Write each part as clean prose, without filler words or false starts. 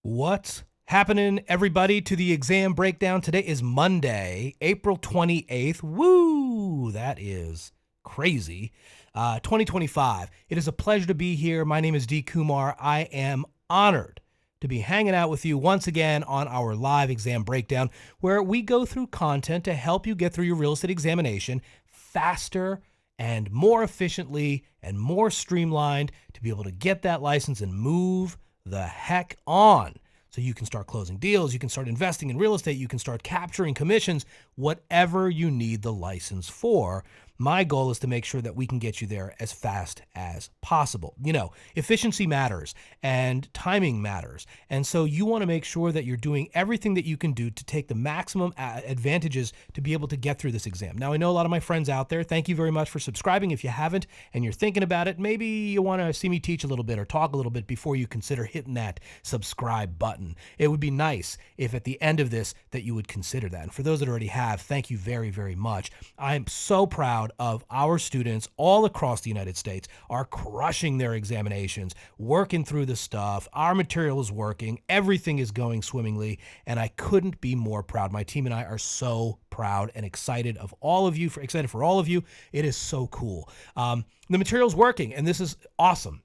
What's happening, everybody, to the exam breakdown? Today is Monday, April 28th. Woo! That is crazy. 2025. It is a pleasure to be here. My name is D. Kumar. I am honored to be hanging out with you once again on our live exam breakdown, where we go through content to help you get through your real estate examination faster and more efficiently and more streamlined to be able to get that license and move the heck on. So you can start closing deals, you can start investing in real estate, you can start capturing commissions, whatever you need the license for. My goal is to make sure that we can get you there as fast as possible. You know, efficiency matters and timing matters. And so you want to make sure that you're doing everything that you can do to take the maximum advantages to be able to get through this exam. Now, I know a lot of my friends out there. Thank you very much for subscribing. If you haven't and you're thinking about it, maybe you want to see me teach a little bit or talk a little bit before you consider hitting that subscribe button. It would be nice if at the end of this that you would consider that. And for those that already have, thank you very, very much. I'm so proud of our students all across the United States are crushing their examinations, working through the stuff. Our material is working. Everything is going swimmingly, and I couldn't be more proud. My team and I are so proud and excited of all of you, excited for all of you. It is so cool. The material's working, and this is awesome.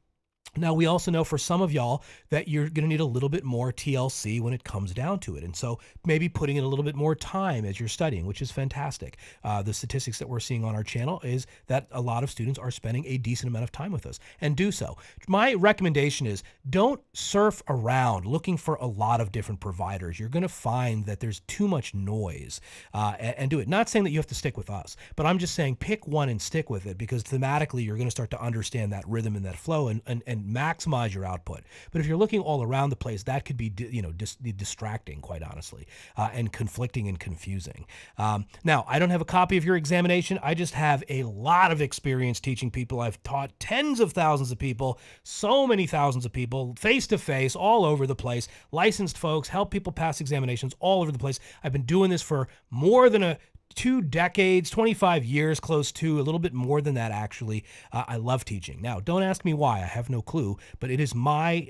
Now, we also know for some of y'all that you're going to need a little bit more TLC when it comes down to it. And so maybe putting in a little bit more time as you're studying, which is fantastic. The statistics that we're seeing on our channel is that a lot of students are spending a decent amount of time with us, and do so. My recommendation is don't surf around looking for a lot of different providers. You're going to find that there's too much noise and do it. Not saying that you have to stick with us, but I'm just saying pick one and stick with it, because thematically you're going to start to understand that rhythm and that flow and maximize your output. But if you're looking all around the place, that could be distracting, quite honestly, and conflicting and confusing. Now, I don't have a copy of your examination. I just have a lot of experience teaching people. I've taught tens of thousands of people, so many thousands of people, face-to-face, all over the place, licensed folks, help people pass examinations all over the place. I've been doing this for more than 2 decades, 25 years, close to a little bit more than that, actually. I love teaching. Now, don't ask me why. I have no clue, but it is in my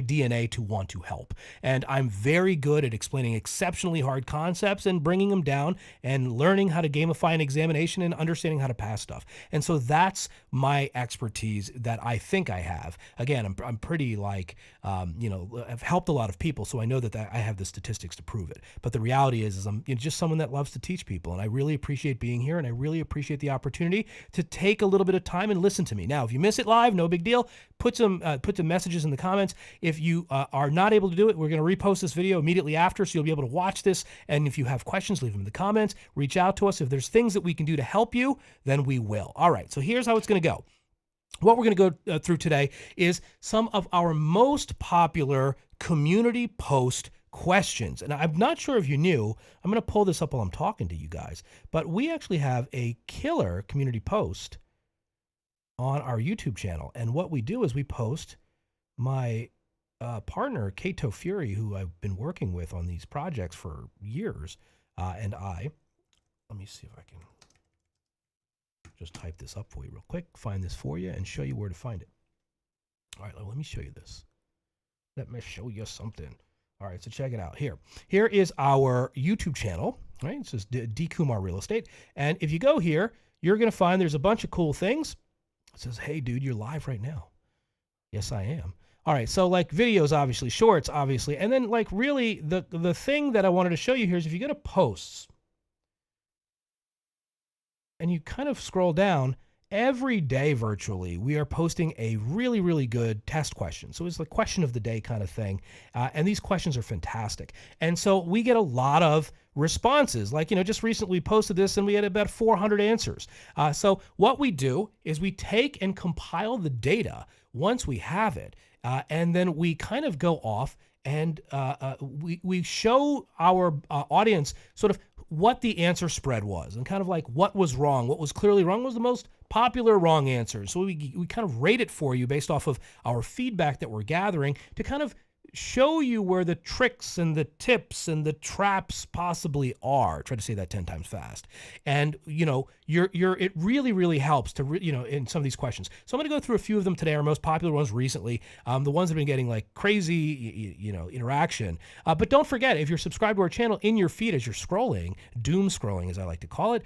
DNA to want to help. And I'm very good at explaining exceptionally hard concepts and bringing them down and learning how to gamify an examination and understanding how to pass stuff. And so that's my expertise that I think I have. Again, I'm pretty I've helped a lot of people, so I know that I have the statistics to prove it. But the reality is I'm just someone that loves to teach people, and I really appreciate being here, and I really appreciate the opportunity to take a little bit of time and listen to me. Now, if you miss it live, no big deal. Put some messages in the comments. If you are not able to do it, we're going to repost this video immediately after, so you'll be able to watch this. And if you have questions, leave them in the comments. Reach out to us. If there's things that we can do to help you, then we will. All right, so here's how it's going to go. What we're going to go through today is some of our most popular community post questions. And I'm not sure if you knew, I'm going to pull this up while I'm talking to you guys, but we actually have a killer community post on our YouTube channel. And what we do is we post my partner, Kato Fury, who I've been working with on these projects for years. Let me see if I can just type this up for you real quick, find this for you, and show you where to find it. All right, let me show you this. Let me show you something. All right, so check it out. Here is our YouTube channel, right? It says D. Kumar Real Estate. And if you go here, you're going to find there's a bunch of cool things. It says, hey, dude, you're live right now. Yes, I am. All right, so like videos, obviously, shorts, obviously. And then like really the thing that I wanted to show you here is if you go to posts and you kind of scroll down, every day virtually, we are posting a really, really good test question. So it's the question of the day kind of thing. And these questions are fantastic. And so we get a lot of responses. Like, just recently we posted this and we had about 400 answers. So what we do is we take and compile the data once we have it. And then we kind of go off and we show our audience sort of what the answer spread was and kind of like what was wrong. What was clearly wrong was the most popular wrong answers. So we kind of rate it for you based off of our feedback that we're gathering to kind of show you where the tricks and the tips and the traps possibly are. Try to say that 10 times fast. And, it really, really helps to, in some of these questions. So I'm going to go through a few of them today, our most popular ones recently, the ones that have been getting like crazy, interaction. But don't forget, if you're subscribed to our channel in your feed as you're scrolling, doom scrolling, as I like to call it,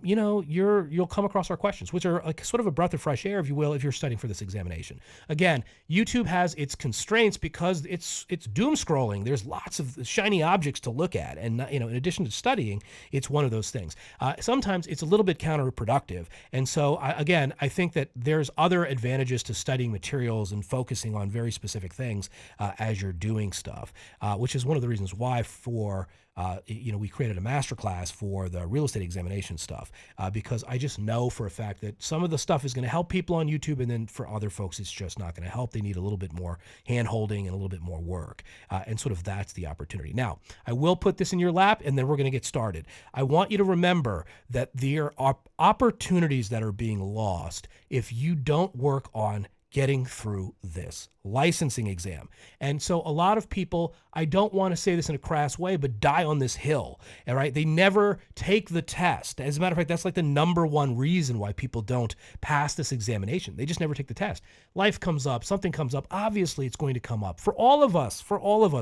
you'll come across our questions, which are like sort of a breath of fresh air, if you will, if you're studying for this examination. Again, YouTube has its constraints because it's doom scrolling. There's lots of shiny objects to look at, and in addition to studying, it's one of those things. Sometimes it's a little bit counterproductive, and so I think that there's other advantages to studying materials and focusing on very specific things as you're doing stuff, which is one of the reasons why we created a masterclass for the real estate examination stuff, because I just know for a fact that some of the stuff is going to help people on YouTube, and then for other folks, it's just not going to help. They need a little bit more hand-holding and a little bit more work, and sort of that's the opportunity. Now, I will put this in your lap, and then we're going to get started. I want you to remember that there are opportunities that are being lost if you don't work on getting through this licensing exam. And so a lot of people, I don't want to say this in a crass way, but die on this hill. All right. They never take the test. As a matter of fact, that's like the number one reason why people don't pass this examination. They just never take the test. Life comes up, something comes up. Obviously, it's going to come up for all of us,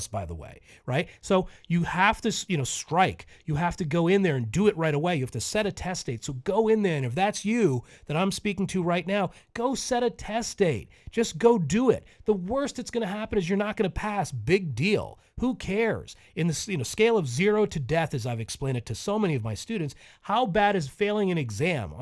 by the way. Right. So you have to, strike. You have to go in there and do it right away. You have to set a test date. So go in there. And if that's you that I'm speaking to right now, go set a test date. Just go do it. The worst that's going to happen is you're not going to pass. Big deal. Who cares? In the scale of 0 to death, as I've explained it to so many of my students, how bad is failing an exam?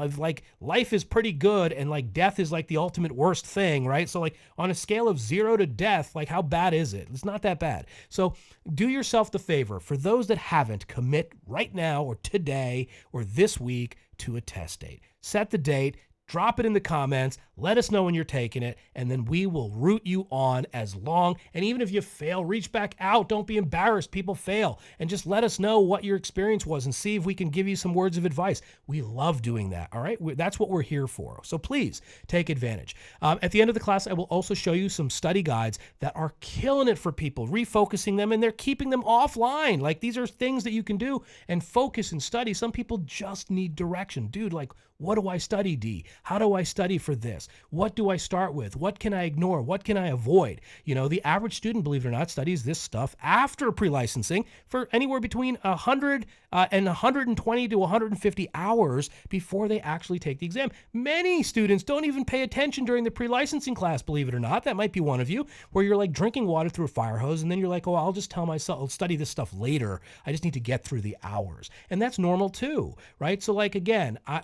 Life is pretty good, and death is like the ultimate worst thing, right? So on a scale of 0 to death, how bad is it? It's not that bad. So do yourself the favor. For those that haven't, commit right now or today or this week to a test date. Set the date. Drop it in the comments. Let us know when you're taking it, and then we will root you on as long. And even if you fail, reach back out. Don't be embarrassed. People fail. And just let us know what your experience was and see if we can give you some words of advice. We love doing that, all right? That's what we're here for. So please take advantage. At the end of the class, I will also show you some study guides that are killing it for people, refocusing them, and they're keeping them offline. These are things that you can do and focus and study. Some people just need direction. Dude, what do I study, D? How do I study for this? What do I start with? What can I ignore? What can I avoid? The average student, believe it or not, studies this stuff after pre-licensing for anywhere between 100 and 120 to 150 hours before they actually take the exam. Many students don't even pay attention during the pre-licensing class, believe it or not. That might be one of you, where you're drinking water through a fire hose, and then you're like, oh, I'll just tell myself, I'll study this stuff later. I just need to get through the hours. And that's normal too, right? So again, I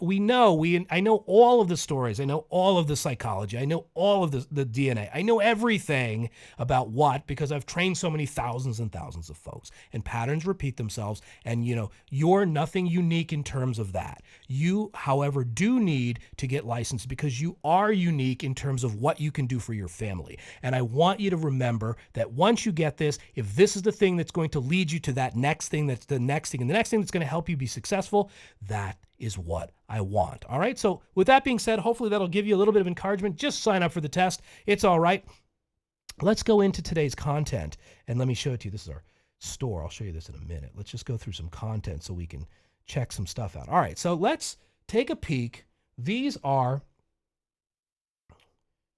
know all of the stories. I know all of the psychology. I know all of the DNA. I know everything about what, because I've trained so many thousands and thousands of folks, and patterns repeat themselves. And you're nothing unique in terms of that. You, however, do need to get licensed because you are unique in terms of what you can do for your family. And I want you to remember that once you get this, if this is the thing that's going to lead you to that next thing, that's the next thing, and the next thing that's going to help you be successful, that is what I want. All right. So with that being said, hopefully that'll give you a little bit of encouragement. Just sign up for the test. It's all right. Let's go into today's content, and let me show it to you. This is our store. I'll show you this in a minute. Let's just go through some content so we can check some stuff out. All right. So let's take a peek. These are,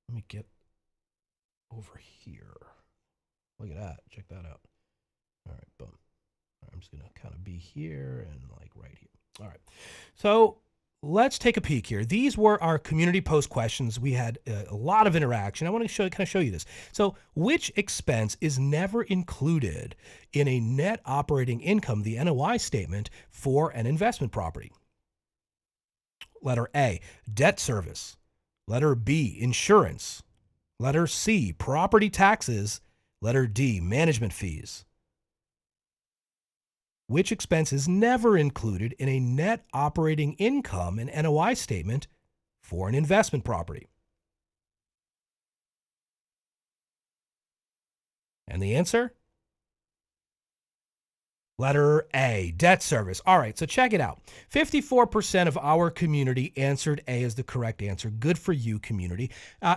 let me get over here. Look at that. Check that out. All right. Boom. All right, I'm just going to kind of be here and right here. All right. So let's take a peek here. These were our community post questions. We had a lot of interaction. I want to show you this. So which expense is never included in a net operating income, the NOI statement, for an investment property? Letter A, debt service. Letter B, insurance. Letter C, property taxes. Letter D, management fees. Which expense is never included in a net operating income and NOI statement for an investment property? And the answer? Letter A, debt service. All right, so check it out. 54% of our community answered A as the correct answer. Good for you, community.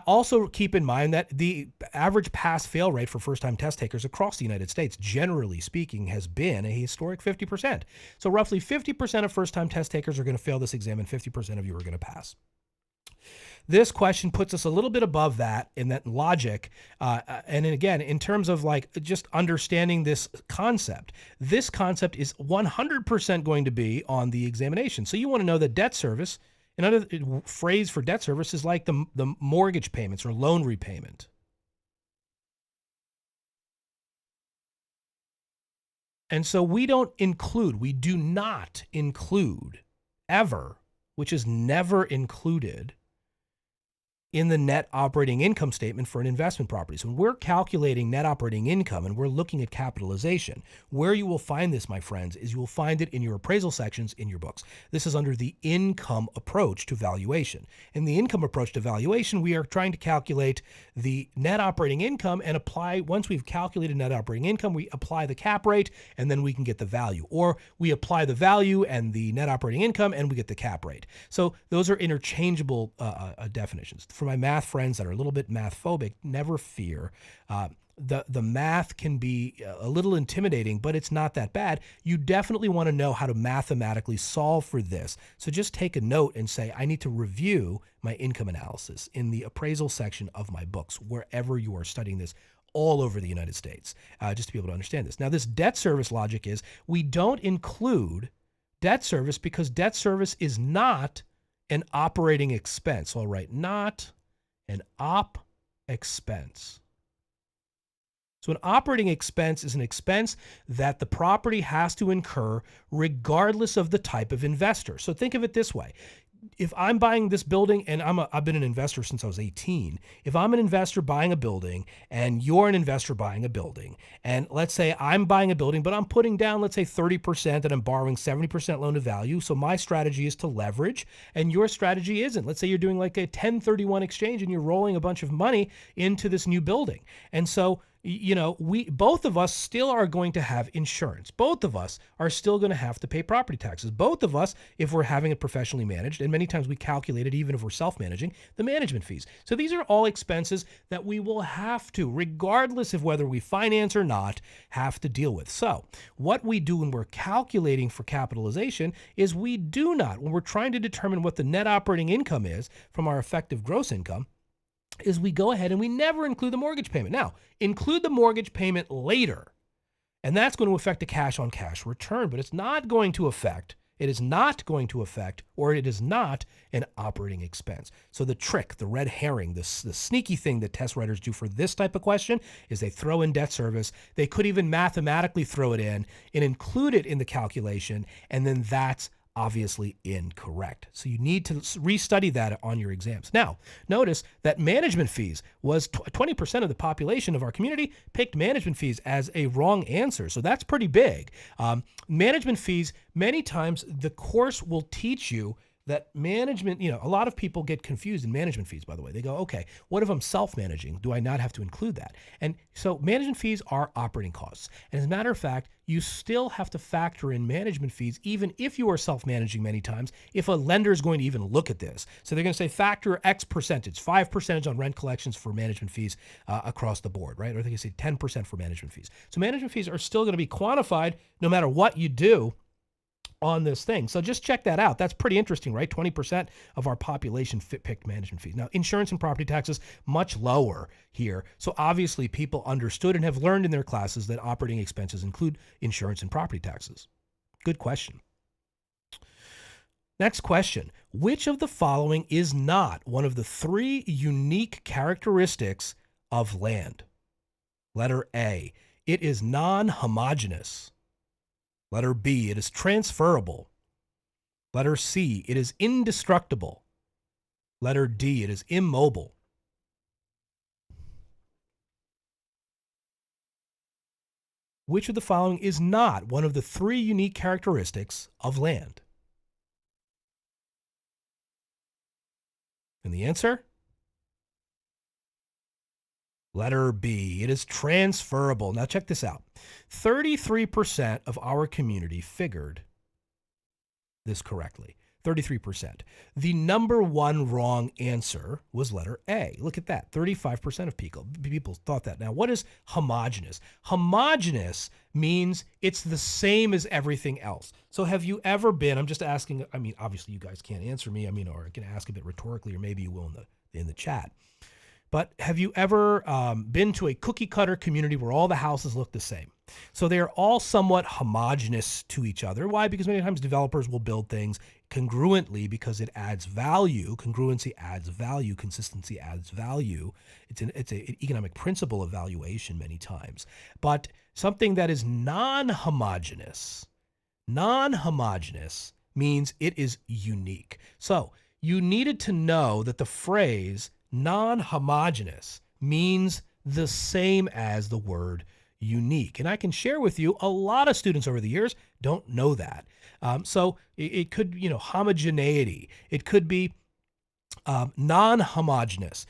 Also, keep in mind that the average pass-fail rate for first-time test takers across the United States, generally speaking, has been a historic 50%. So roughly 50% of first-time test takers are going to fail this exam, and 50% of you are going to pass. This question puts us a little bit above that in that logic. And again, in terms of like just understanding this concept is 100% going to be on the examination. So you want to know that debt service, another phrase for debt service is like the mortgage payments or loan repayment. And so we do not include ever, which is never included in the net operating income statement for an investment property. So when we're calculating net operating income and we're looking at capitalization, where you will find this, my friends, is you will find it in your appraisal sections in your books. This is under the income approach to valuation. In the income approach to valuation, we are trying to calculate the net operating income and once we've calculated net operating income, we apply the cap rate and then we can get the value. Or we apply the value and the net operating income and we get the cap rate. So those are interchangeable definitions. For my math friends that are a little bit math phobic, never fear. The math can be a little intimidating, but it's not that bad. You definitely want to know how to mathematically solve for this. So just take a note and say, I need to review my income analysis in the appraisal section of my books, wherever you are studying this all over the United States, just to be able to understand this. Now, this debt service logic is we don't include debt service because debt service is not an operating expense. All right, not an op expense. So an operating expense is an expense that the property has to incur regardless of the type of investor. So think of it this way. If I'm buying this building, and I've been an investor since I was 18. If I'm an investor buying a building and you're an investor buying a building, and let's say I'm buying a building, but I'm putting down, let's say 30% and I'm borrowing 70% loan to value. So my strategy is to leverage and your strategy isn't. Let's say you're doing like a 1031 exchange and you're rolling a bunch of money into this new building. And so both of us still are going to have insurance. Both of us are still going to have to pay property taxes. Both of us, if we're having it professionally managed, and many times we calculate it even if we're self-managing, the management fees. So these are all expenses that we will have to, regardless of whether we finance or not, have to deal with. So what we do when we're calculating for capitalization is when we're trying to determine what the net operating income is from our effective gross income, is we go ahead and we never include the mortgage payment. Now, include the mortgage payment later, and that's going to affect the cash on cash return, but it is not an operating expense. So the trick, the red herring, the sneaky thing that test writers do for this type of question is they throw in debt service. They could even mathematically throw it in and include it in the calculation, and then that's obviously incorrect. So you need to restudy that on your exams. Now, notice that management fees was 20% of the population of our community picked management fees as a wrong answer. So that's pretty big. Management fees, many times the course will teach you that management, a lot of people get confused in management fees, by the way. They go, okay, what if I'm self-managing? Do I not have to include that? And so management fees are operating costs. And as a matter of fact, you still have to factor in management fees, even if you are self-managing many times, if a lender is going to even look at this. So they're going to say factor X percentage, 5% on rent collections for management fees across the board, right? Or they can say 10% for management fees. So management fees are still going to be quantified no matter what you do on this thing. So just check that out. That's pretty interesting, right? 20% of our population picked management fees. Now, insurance and property taxes, much lower here. So obviously people understood and have learned in their classes that operating expenses include insurance and property taxes. Good question. Next question. Which of the following is not one of the three unique characteristics of land? Letter A, it is non-homogeneous. Letter B, it is transferable. Letter C, it is indestructible. Letter D, it is immobile. Which of the following is not one of the three unique characteristics of land? And the answer? Letter B, it is transferable. Now check this out. 33% of our community figured this correctly. 33%. The number one wrong answer was letter A. Look at that. 35% of people thought that. Now, what is homogeneous? Homogeneous means it's the same as everything else. So have you ever been, I'm just asking, I mean, obviously you guys can't answer me, or I can ask a bit rhetorically, or maybe you will in the chat. But have you ever been to a cookie cutter community where all the houses look the same? So they are all somewhat homogeneous to each other. Why? Because many times developers will build things congruently because it adds value. Congruency adds value. Consistency adds value. It's an economic principle of valuation many times. But something that is non-homogeneous means it is unique. So you needed to know that the phrase non-homogeneous means the same as the word unique. And I can share with you, a lot of students over the years don't know that. So it could, homogeneity. It could be non-homogeneous,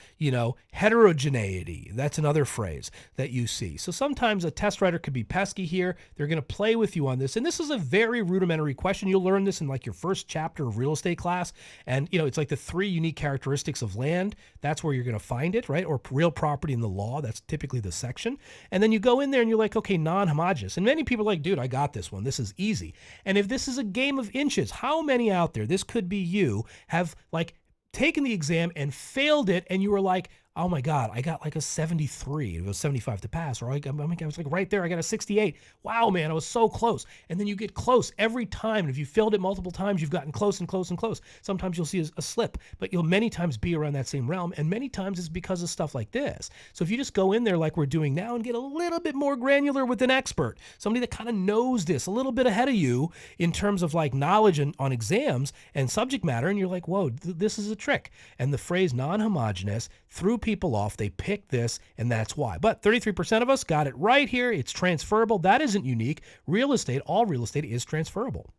heterogeneity. That's another phrase that you see. So sometimes a test writer could be pesky here. They're going to play with you on this. And this is a very rudimentary question. You'll learn this in like your first chapter of real estate class. And, it's like the 3 unique characteristics of land. That's where you're going to find it, right? Or real property in the law. That's typically the section. And then you go in there and you're like, okay, non-homogeneous. And many people are like, dude, I got this one. This is easy. And if this is a game of inches, how many out there, this could be you, have like taken the exam and failed it, and you were like, oh my God, I got like a 73. It was 75 to pass. Or I was like right there, I got a 68. Wow, man, I was so close. And then you get close every time. And if you failed it multiple times, you've gotten close and close and close. Sometimes you'll see a slip, but you'll many times be around that same realm. And many times it's because of stuff like this. So if you just go in there like we're doing now and get a little bit more granular with an expert, somebody that kind of knows this a little bit ahead of you in terms of like knowledge on exams and subject matter, and you're like, whoa, this is a trick. And the phrase non-homogeneous threw people off. They picked this, and that's why. But 33% of us got it right here. It's transferable. That isn't unique. All real estate is transferable.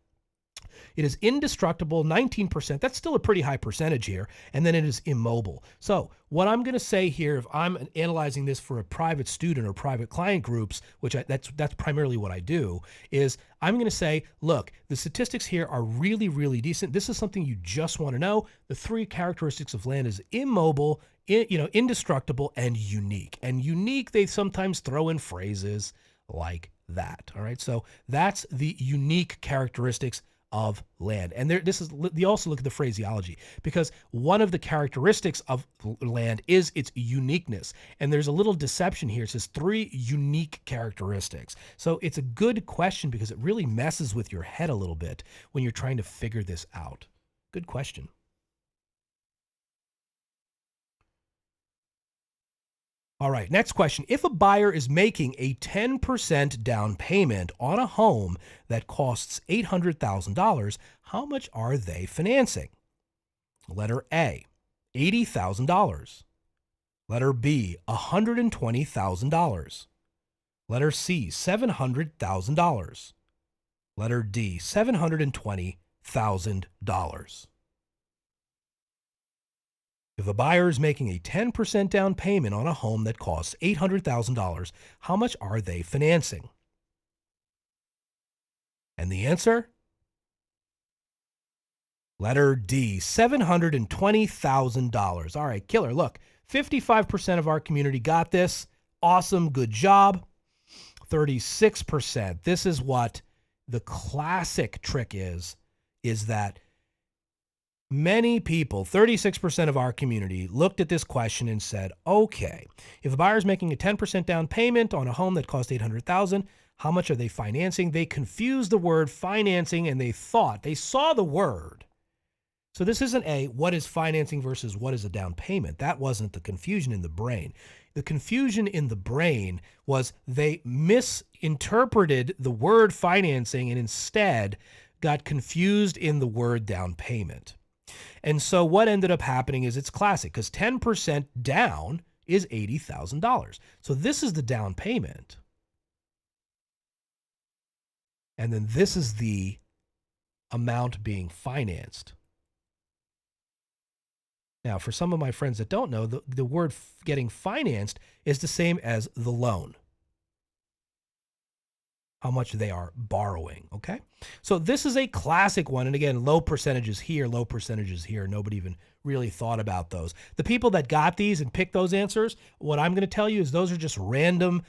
It is indestructible, 19%. That's still a pretty high percentage here. And then it is immobile. So what I'm going to say here, if I'm analyzing this for a private student or private client groups, which that's primarily what I do, is I'm going to say, look, the statistics here are really, really decent. This is something you just want to know. The 3 characteristics of land is immobile, indestructible, and unique. And unique, they sometimes throw in phrases like that. All right. So that's the unique characteristics of land. And they also look at the phraseology, because one of the characteristics of land is its uniqueness. And there's a little deception here. It says 3 unique characteristics. So it's a good question because it really messes with your head a little bit when you're trying to figure this out. Good question. All right, next question. If a buyer is making a 10% down payment on a home that costs $800,000, how much are they financing? Letter A, $80,000. Letter B, $120,000. Letter C, $700,000. Letter D, $720,000. If a buyer is making a 10% down payment on a home that costs $800,000, how much are they financing? And the answer? Letter D, $720,000. All right, killer. Look, 55% of our community got this. Awesome, good job. 36%. This is what the classic trick is that many people, 36% of our community, looked at this question and said, okay, if a buyer is making a 10% down payment on a home that costs $800,000, how much are they financing? They confused the word financing and they saw the word. So this isn't what is financing versus what is a down payment. That wasn't the confusion in the brain. The confusion in the brain was they misinterpreted the word financing and instead got confused in the word down payment. And so what ended up happening is it's classic, because 10% down is $80,000. So this is the down payment. And then this is the amount being financed. Now, for some of my friends that don't know, the word getting financed is the same as the loan, how much they are borrowing, okay? So this is a classic one. And again, low percentages here, low percentages here. Nobody even really thought about those. The people that got these and picked those answers, what I'm going to tell you is those are just random.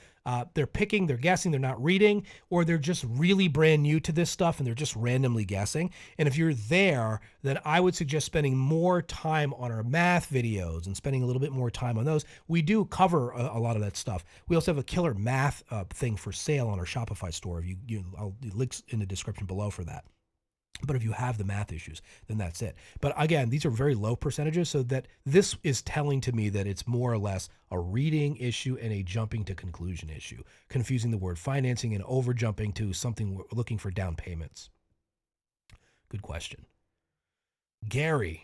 They're picking, they're guessing, they're not reading, or they're just really brand new to this stuff and they're just randomly guessing. And if you're there, then I would suggest spending more time on our math videos and spending a little bit more time on those. We do cover a lot of that stuff. We also have a killer math thing for sale on our Shopify store. I'll links in the description below for that. But if you have the math issues, then that's it. But again, these are very low percentages, so that this is telling to me that it's more or less a reading issue and a jumping to conclusion issue, confusing the word financing and over jumping to something looking for down payments. Good question. Gary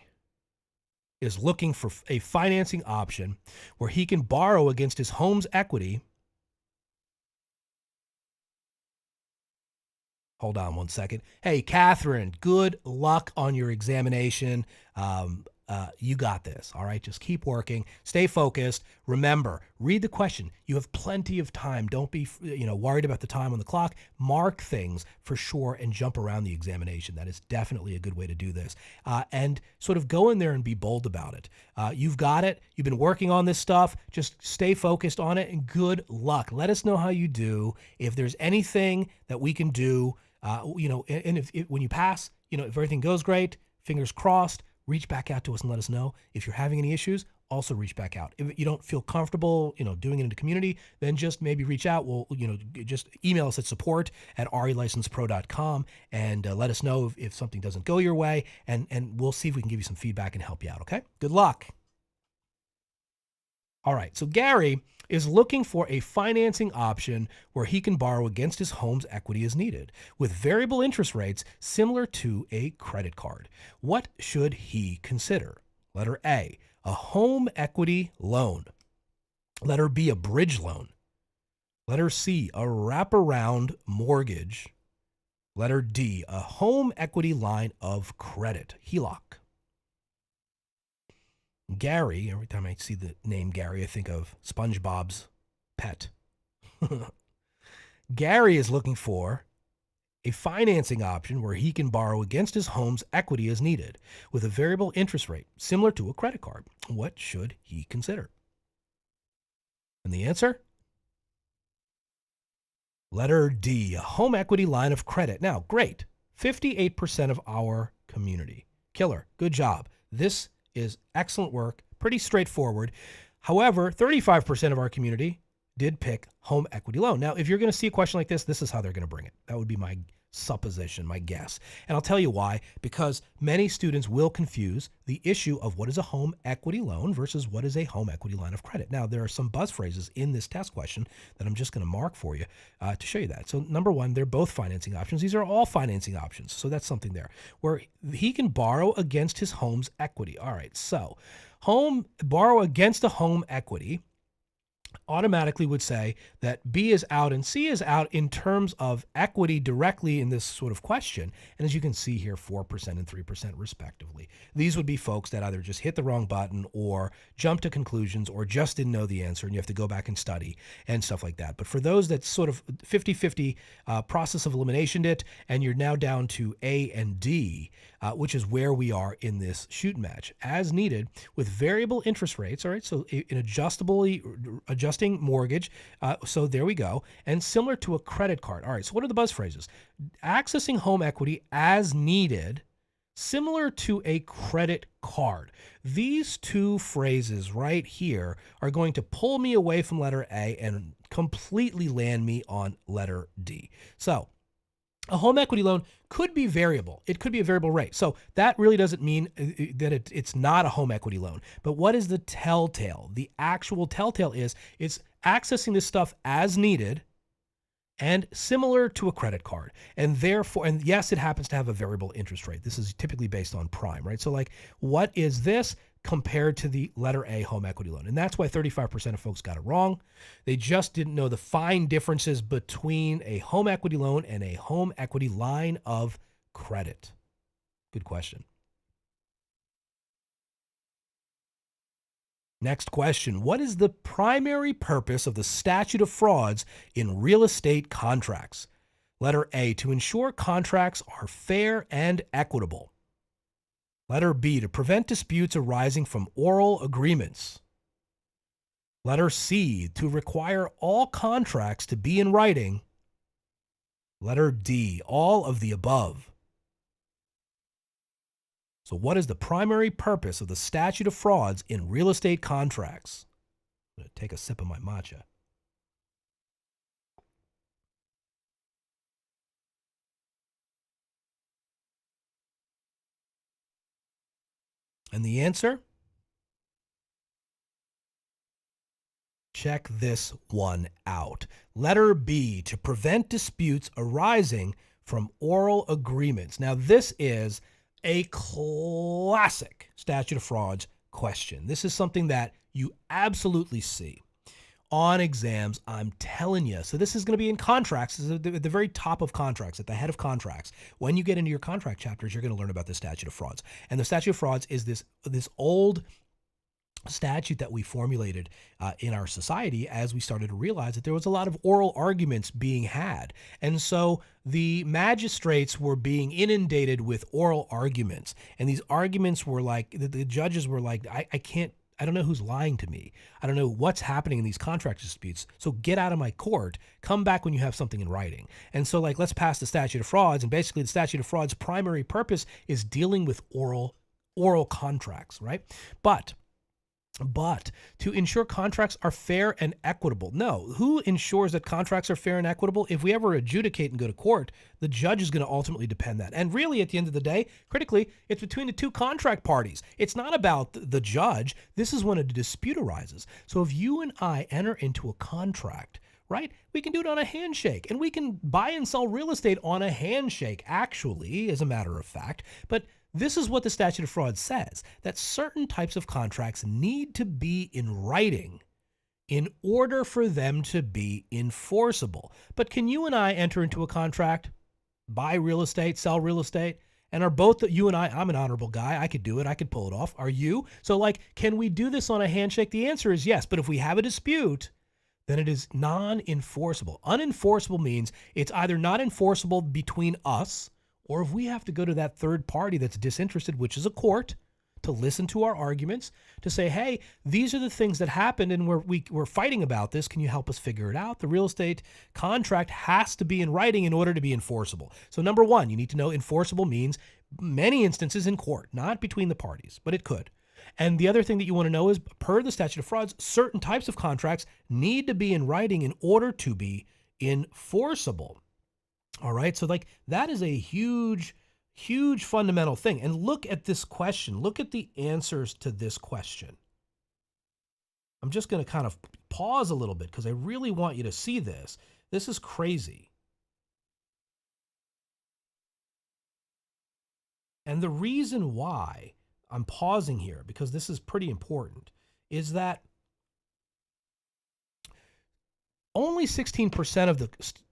is looking for a financing option where he can borrow against his home's equity. Hold on one second. Hey, Catherine, good luck on your examination. You got this, all right? Just keep working. Stay focused. Remember, read the question. You have plenty of time. Don't be worried about the time on the clock. Mark things for sure and jump around the examination. That is definitely a good way to do this. And sort of go in there and be bold about it. You've got it. You've been working on this stuff. Just stay focused on it and good luck. Let us know how you do. If there's anything that we can do, and if when you pass, if everything goes great, fingers crossed, reach back out to us and let us know. If you're having any issues, also reach back out. If you don't feel comfortable, doing it in the community, then just maybe reach out. We'll, just email us at support@relicencepro.com and let us know if something doesn't go your way, and we'll see if we can give you some feedback and help you out, okay? Good luck. All right, so Gary is looking for a financing option where he can borrow against his home's equity as needed, with variable interest rates similar to a credit card. What should he consider? Letter A, a home equity loan. Letter B, a bridge loan. Letter C, a wraparound mortgage. Letter D, a home equity line of credit, HELOC. Gary, every time I see the name Gary, I think of SpongeBob's pet. Gary is looking for a financing option where he can borrow against his home's equity as needed, with a variable interest rate similar to a credit card. What should he consider? And the answer? Letter D, a home equity line of credit. Now, great. 58% of our community. Killer. Good job. This is excellent work, pretty straightforward. However, 35% of our community did pick home equity loan. Now, if you're going to see a question like this is how they're going to bring it. That would be my supposition, my guess. And I'll tell you why, because many students will confuse the issue of what is a home equity loan versus what is a home equity line of credit. Now, there are some buzz phrases in this test question that I'm just going to mark for you to show you that. So number one, they're both financing options. These are all financing options. So that's something there where he can borrow against his home's equity. All right, so borrow against a home equity automatically would say that B is out and C is out in terms of equity directly in this sort of question. And as you can see here, 4% and 3% respectively. These would be folks that either just hit the wrong button or jumped to conclusions or just didn't know the answer and you have to go back and study and stuff like that. But for those that sort of 50-50 process of elimination it, and you're now down to A and D, which is where we are in this shoot match, as needed with variable interest rates. All right, so an adjusting mortgage. So there we go. And similar to a credit card. All right, so what are the buzz phrases? Accessing home equity as needed, similar to a credit card. These two phrases right here are going to pull me away from letter A and completely land me on letter D. So a home equity loan could be variable. It could be a variable rate. So that really doesn't mean that it's not a home equity loan. But what is the telltale? The actual telltale is it's accessing this stuff as needed and similar to a credit card. And therefore, and yes, it happens to have a variable interest rate. This is typically based on prime, right? So like, what is this compared to the letter A home equity loan? And that's why 35% of folks got it wrong. They just didn't know the fine differences between a home equity loan and a home equity line of credit. Good question. Next question. What is the primary purpose of the statute of frauds in real estate contracts? Letter A, to ensure contracts are fair and equitable. Letter B, to prevent disputes arising from oral agreements. Letter C, to require all contracts to be in writing. Letter D, all of the above. So what is the primary purpose of the statute of frauds in real estate contracts? I'm going to take a sip of my matcha. And the answer? Check this one out. Letter B, to prevent disputes arising from oral agreements. Now, this is a classic statute of frauds question. This is something that you absolutely see on exams, I'm telling you. So this is going to be in contracts. This is at the very top of contracts, at the head of contracts. When you get into your contract chapters, you're going to learn about the statute of frauds. And the statute of frauds is this old statute that we formulated in our society as we started to realize that there was a lot of oral arguments being had. And so the magistrates were being inundated with oral arguments. And these arguments were like, the judges were like, I don't know who's lying to me. I don't know what's happening in these contract disputes. So get out of my court. Come back when you have something in writing. And so let's pass the statute of frauds. And basically the statute of frauds' primary purpose is dealing with oral contracts, right? But to ensure contracts are fair and equitable. No, who ensures that contracts are fair and equitable? If we ever adjudicate and go to court, the judge is going to ultimately depend that. And really, at the end of the day, critically, it's between the two contract parties. It's not about the judge. This is when a dispute arises. So if you and I enter into a contract, right, we can do it on a handshake, and we can buy and sell real estate on a handshake, actually, as a matter of fact. But this is what the statute of frauds says, that certain types of contracts need to be in writing in order for them to be enforceable. But can you and I enter into a contract, buy real estate, sell real estate, and are both you and I'm an honorable guy. I could do it. I could pull it off. Are you? So can we do this on a handshake? The answer is yes. But if we have a dispute, then it is non-enforceable. Unenforceable means it's either not enforceable between us, or if we have to go to that third party that's disinterested, which is a court, to listen to our arguments, to say, hey, these are the things that happened and we're fighting about this. Can you help us figure it out? The real estate contract has to be in writing in order to be enforceable. So number one, you need to know enforceable means many instances in court, not between the parties, but it could. And the other thing that you want to know is, per the statute of frauds, certain types of contracts need to be in writing in order to be enforceable. All right. So that is a huge, huge fundamental thing. And look at this question. Look at the answers to this question. I'm just going to kind of pause a little bit because I really want you to see this. This is crazy. And the reason why I'm pausing here, because this is pretty important, is that only 16%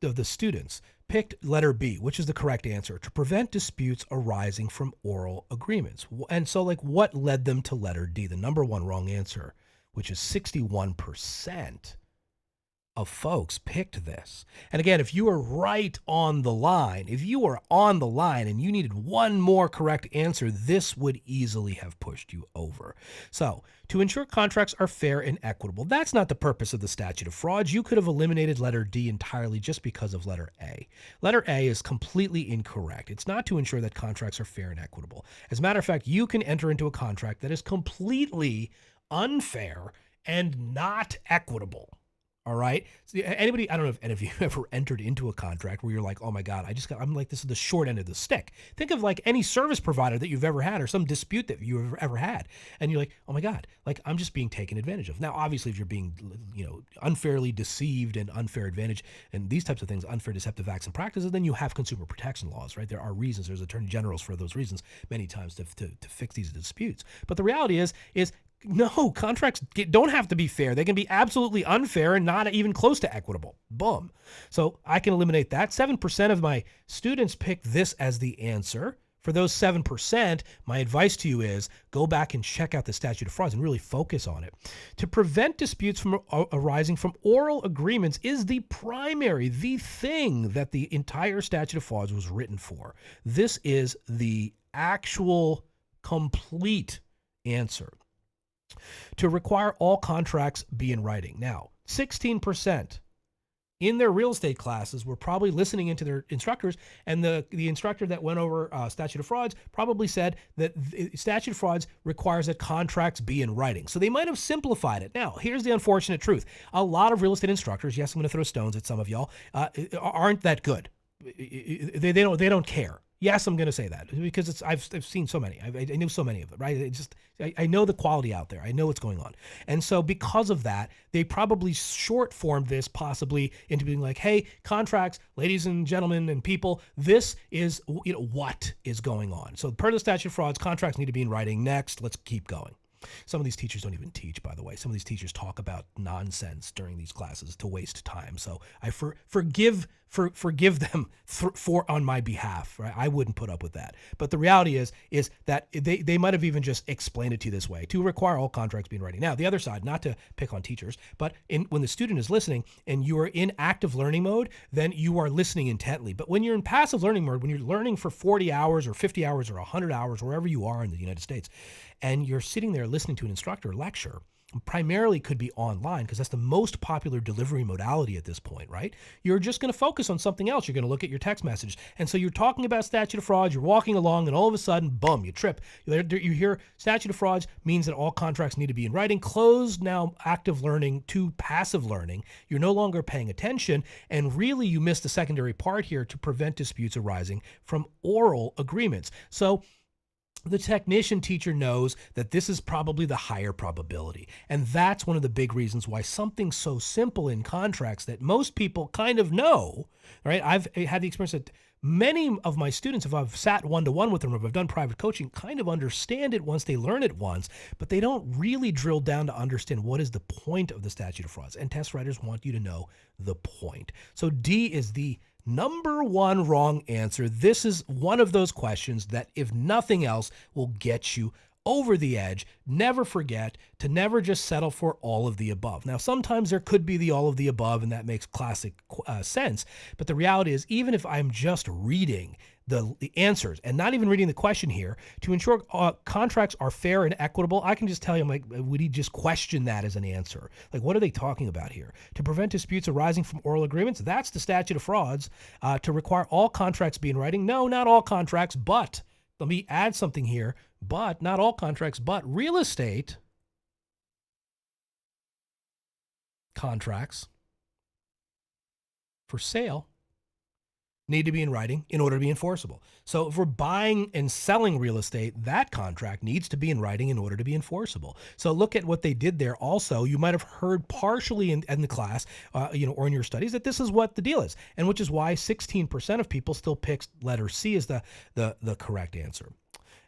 of the students picked letter B, which is the correct answer, to prevent disputes arising from oral agreements. And so what led them to letter D, the number one wrong answer, which is 61% of folks picked this. And again, if you are right on the line, if you are on the line and you needed one more correct answer, this would easily have pushed you over. So to ensure contracts are fair and equitable, that's not the purpose of the statute of frauds. You could have eliminated letter D entirely just because of letter A. Letter A is completely incorrect. It's not to ensure that contracts are fair and equitable. As a matter of fact, you can enter into a contract that is completely unfair and not equitable. All right. So anybody, I don't know if any of you ever entered into a contract where you're like, oh my God, I'm like, this is the short end of the stick. Think of any service provider that you've ever had or some dispute that you've ever had. And you're like, oh my God, I'm just being taken advantage of. Now, obviously, if you're being, unfairly deceived and unfair advantage and these types of things, unfair deceptive acts and practices, then you have consumer protection laws, right? There are reasons. There's attorney generals for those reasons many times to fix these disputes. But the reality is no, contracts don't have to be fair. They can be absolutely unfair and not even close to equitable. Boom. So I can eliminate that. 7% of my students picked this as the answer, For those 7%, my advice to you is go back and check out the statute of frauds and really focus on it. To prevent disputes from arising from oral agreements is the thing that the entire statute of frauds was written for. This is the actual complete answer. To require all contracts be in writing. Now, 16% in their real estate classes were probably listening into their instructors, and the instructor that went over statute of frauds probably said that the statute of frauds requires that contracts be in writing. So they might have simplified it. Now, here's the unfortunate truth. A lot of real estate instructors, yes, I'm going to throw stones at some of y'all, aren't that good. They don't care. Yes, I'm going to say that because I've seen so many. I knew so many of them, right? I know the quality out there. I know what's going on. And so because of that, they probably short formed this possibly into being like, hey, contracts, ladies and gentlemen and people, this is what is going on. So per the statute of frauds, contracts need to be in writing. Next, let's keep going. Some of these teachers don't even teach, by the way. Some of these teachers talk about nonsense during these classes to waste time. So I forgive them for on my behalf. Right? I wouldn't put up with that. But the reality is that they might have even just explained it to you this way: to require all contracts be in writing. Now, the other side, not to pick on teachers, but when the student is listening and you are in active learning mode, then you are listening intently. But when you're in passive learning mode, when you're learning for 40 hours or 50 hours or 100 hours, wherever you are in the United States, and you're sitting there listening to an instructor lecture, primarily could be online because that's the most popular delivery modality at this point, right? You're just going to focus on something else. You're going to look at your text message. And so you're talking about statute of frauds, you're walking along, and all of a sudden, boom, you trip. You hear statute of frauds means that all contracts need to be in writing. Close now active learning to passive learning. You're no longer paying attention, and really you missed the secondary part here to prevent disputes arising from oral agreements. So the technician teacher knows that this is probably the higher probability. And that's one of the big reasons why something so simple in contracts that most people kind of know, right? I've had the experience that many of my students, if I've sat one-to-one with them, or if I've done private coaching, kind of understand it once they learn it once, but they don't really drill down to understand what is the point of the statute of frauds. And test writers want you to know the point. So D is the number one wrong answer. This is one of those questions that, if nothing else, will get you over the edge. Never forget to never just settle for all of the above. Now, sometimes there could be the all of the above, and that makes classic sense. But the reality is, even if I'm just reading the answers and not even reading the question here, to ensure contracts are fair and equitable, I can just tell you, I'm like, would he just question that as an answer? Like, what are they talking about here? To prevent disputes arising from oral agreements, that's the statute of frauds. To require all contracts be in writing, no, not all contracts, but let me add something here, but not all contracts, but real estate contracts for sale need to be in writing in order to be enforceable. So if we're buying and selling real estate, that contract needs to be in writing in order to be enforceable. So look at what they did there. Also, you might have heard partially in the class, or in your studies, that this is what the deal is, and which is why 16% of people still pick letter C as the correct answer.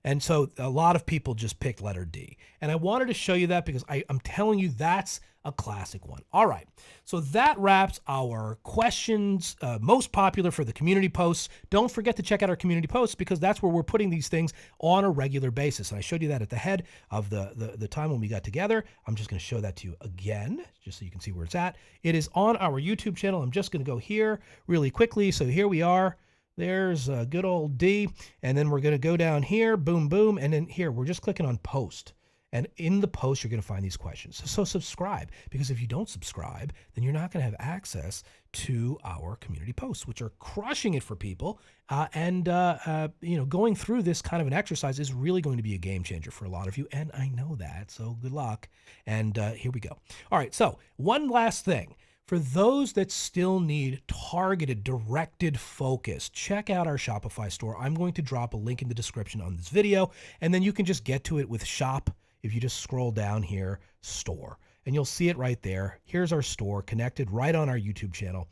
And so a lot of people just picked letter D. And I wanted to show you that because I'm telling you that's a classic one. All right. So that wraps our questions most popular for the community posts. Don't forget to check out our community posts because that's where we're putting these things on a regular basis. And I showed you that at the head of the time when we got together. I'm just going to show that to you again, just so you can see where it's at. It is on our YouTube channel. I'm just going to go here really quickly. So here we are. There's a good old D, and then we're going to go down here, boom, boom, and then here, we're just clicking on post. And in the post, you're going to find these questions. So subscribe, because if you don't subscribe, then you're not going to have access to our community posts, which are crushing it for people. Going through this kind of an exercise is really going to be a game changer for a lot of you, and I know that, so good luck. And here we go. All right, so one last thing. For those that still need targeted, directed focus, check out our Shopify store. I'm going to drop a link in the description on this video, and then you can just get to it with Shop if you just scroll down here, Store. and you'll see it right there. Here's our store connected right on our YouTube channel.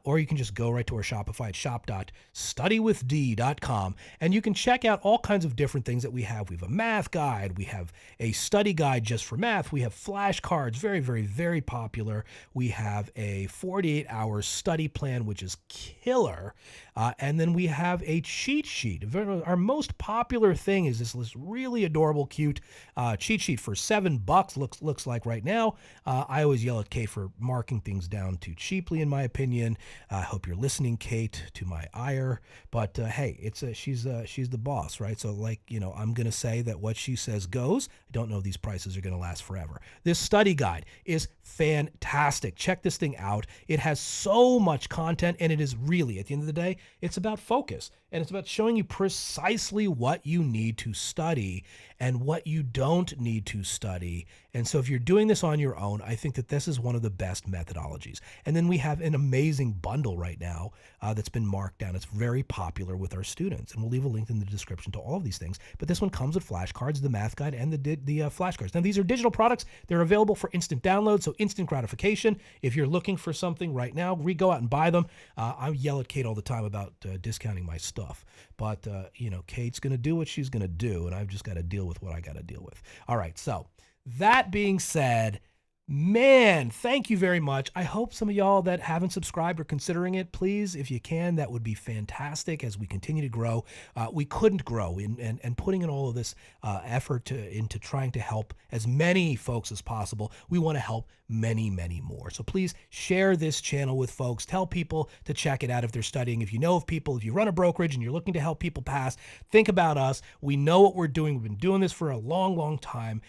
Or you can just go right to our Shopify at shop.studywithd.com, and you can check out all kinds of different things that we have. We have a math guide. We have a study guide just for math. We have flashcards, very, very, very popular. We have a 48-hour study plan, which is killer. And then we have a cheat sheet. Our most popular thing is this really adorable, cute cheat sheet for $7. Looks like right now. I always yell at Kate for marking things down too cheaply, in my opinion. I hope you're listening, Kate, to my ire. But hey, she's the boss, right? So I'm gonna say that what she says goes. I don't know if these prices are gonna last forever. This study guide is fantastic. Check this thing out. It has so much content, and it is really, at the end of the day, it's about focus, and it's about showing you precisely what you need to study and what you don't need to study. And so if you're doing this on your own, I think that this is one of the best methodologies. And then we have an amazing bundle right now that's been marked down. It's very popular with our students, and we'll leave a link in the description to all of these things. But this one comes with flashcards, the math guide, and the flashcards. Now, these are digital products. They're available for instant download, so instant gratification. If you're looking for something right now, go out and buy them. I yell at Kate all the time about discounting my stuff. But, Kate's going to do what she's going to do, and I've just got to deal with what I got to deal with. All right, so that being said, man, thank you very much. I hope some of y'all that haven't subscribed are considering it. Please, if you can, that would be fantastic as we continue to grow. We couldn't grow and putting in all of this effort into trying to help as many folks as possible. We want to help many, many more. So please share this channel with folks. Tell people to check it out if they're studying. If you know of people, if you run a brokerage and you're looking to help people pass, think about us. We know what we're doing. We've been doing this for a long, long time.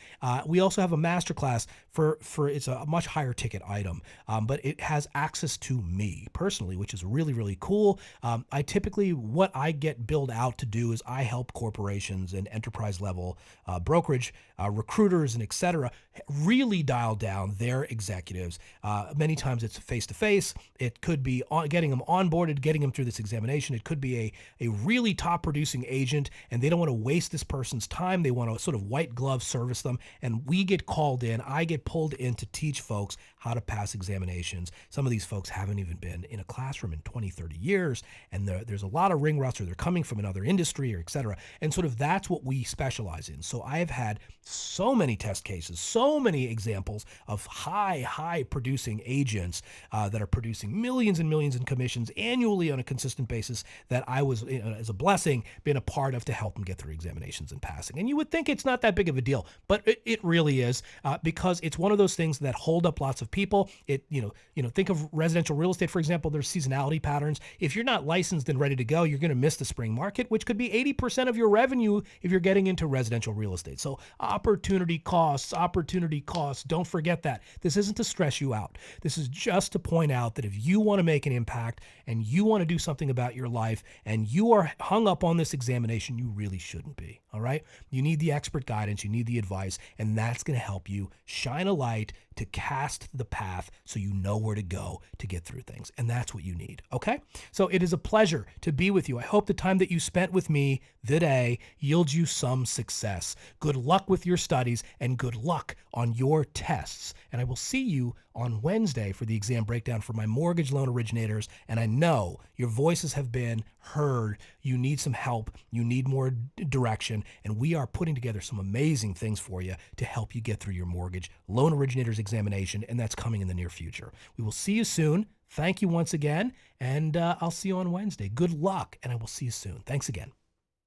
We also have a masterclass for it's a much higher ticket item, but it has access to me personally, which is really, really cool. I typically, what I get billed out to do is I help corporations and enterprise level brokerage, recruiters, and et cetera, really dial down their executives. Many times it's face-to-face. It could be getting them onboarded, getting them through this examination. It could be a really top producing agent, and they don't want to waste this person's time. They want to sort of white glove service them, and we get called in. I get pulled in to teach folks how to pass examinations. Some of these folks haven't even been in a classroom in 20, 30 years, and there's a lot of ring rust, or they're coming from another industry, or et cetera. And sort of that's what we specialize in. So I have had so many test cases, so many examples of high producing agents that are producing millions and millions in commissions annually on a consistent basis that I was, as a blessing, been a part of to help them get through examinations and passing. And you would think it's not that big of a deal, but it really is, because it's one of those things that hold up lots of people. Think of residential real estate, for example. There's seasonality patterns. If you're not licensed and ready to go, you're going to miss the spring market, which could be 80% of your revenue if you're getting into residential real estate. So opportunity costs. Don't forget that. This isn't to stress you out. This is just to point out that if you want to make an impact and you want to do something about your life and you are hung up on this examination, you really shouldn't be. All right? You need the expert guidance. You need the advice, and that's going to help you shine a light to cast the path so you know where to go to get through things. And that's what you need. Okay? So it is a pleasure to be with you. I hope the time that you spent with me today yields you some success. Good luck with your studies and good luck on your tests. And I will see you on Wednesday for the exam breakdown for my mortgage loan originators. And I know your voices have been heard. You need some help. You need more direction. And we are putting together some amazing things for you to help you get through your mortgage loan originators examination. And that's coming in the near future. We will see you soon. Thank you once again. And I'll see you on Wednesday. Good luck. And I will see you soon. Thanks again.